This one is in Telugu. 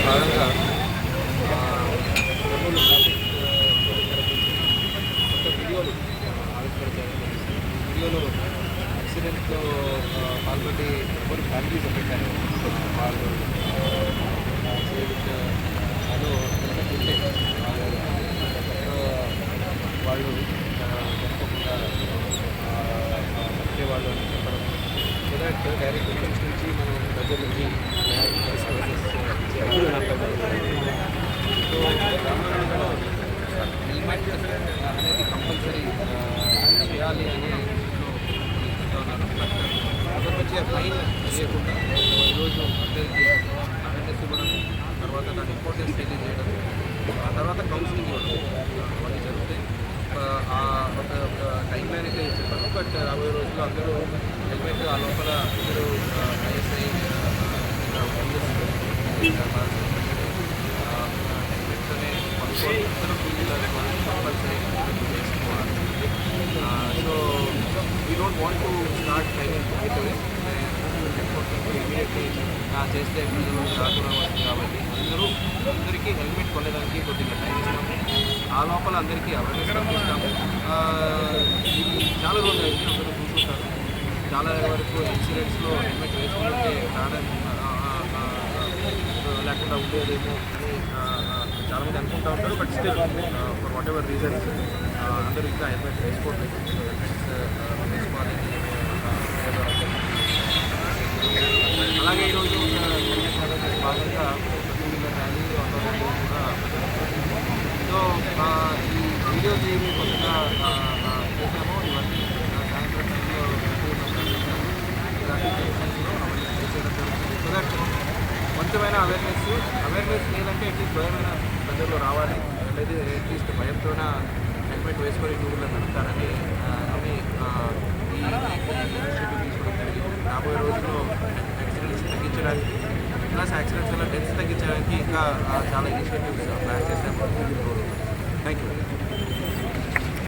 భాగంగా కర్నూలు ట్రాఫిక్ కొత్త వీడియోలు ఆవిష్కరించారు. వీడియోలో యాక్సిడెంట్లో పాల్గొని ఎవరు ఫ్యామిలీస్ పెట్టారు వాళ్ళు అదో ఉంటే వాళ్ళు జరగకుండా వచ్చే వాళ్ళు అని చెప్పడం సో దట్ డైరెక్ట్ విషన్స్ నుంచి మనం ప్రజల నుంచి సో రామాయణంలో హెల్మెట్ అనేది కంపల్సరీ చేయాలి అని చెప్తున్నారు. బట్ అదొక వచ్చే ఫైన్ చేయకుండా ఈరోజు అందరికీ అవేర్నెస్ ఇవ్వడం, తర్వాత దాని ఇంపార్టెన్స్ తెలియజేయడం, ఆ తర్వాత కౌన్సిలింగ్ ఇవ్వడం అవన్నీ జరుగుతాయి. ఒక టైం లైన్ అయితే చెప్పాను. బట్ రాబోయే రోజుల్లో అందరూ హెల్మెట్ ఆ లోపల అందరూ ఐఎస్ఐ హెల్మెట్తోనే పనుకోవాలి. అందరూ టూ వీలర్ కంపల్సరీ చేసుకోవాలి. So we don't want to start training right away. Immediately చేస్తే ప్రజలు రాకుండా వస్తుంది కాబట్టి అందరికీ హెల్మెట్ కొనేదానికి కొద్దిగా టైం ఇస్తాము. ఆ లోపల అందరికీ అవేర్నెస్ కల్పిస్తాము. చాలా రోజులు అయితే అందరూ చూసుకుంటారు. చాలా వరకు ఇన్సిడెంట్స్లో హెల్మెట్ వేసుకుంటే ప్రాణం లేకుండా ఉండేదేమో అని చాలామంది అనుకుంటూ ఉంటారు. But still for what ever reasons అందరూ ఇంకా హెల్మెట్ వేసుకోవట్లేదు. వేసుకోవాలని అలాగే ఈరోజు హెల్మెట్ అవేర్నెస్ భాగంగా two wheeler rally auto rally కూడా. సో ఈ వీడియోస్ ఏమి కొత్తగా చేసామో ఇవన్నీ సాయంత్రం టైంలో ట్రాఫిక్ జంక్షన్స్లో అవన్నీ చేసేయడం జరుగుతుంది. సో దట్ కొంచెమైన అవేర్నెస్ లేదంటే అట్లీస్ట్ భయమైన ప్రజల్లో రావాలి, లేదా అట్లీస్ట్ భయంతోన హెల్మెట్ వేసుకొని టూ వీలర్ నడుపుతారని అని ఈ ఇనిషియేటివ్ తీసుకోవడం జరిగింది. రాబోయే రోజుల్లో యాక్సిడెంట్స్ తగ్గించడానికి ప్లస్ యాక్సిడెంట్స్ వల్ల డెత్స్ తగ్గించడానికి ఇంకా చాలా ఇనిషియేటివ్స్ ప్లాన్ చేశాము. Thank you.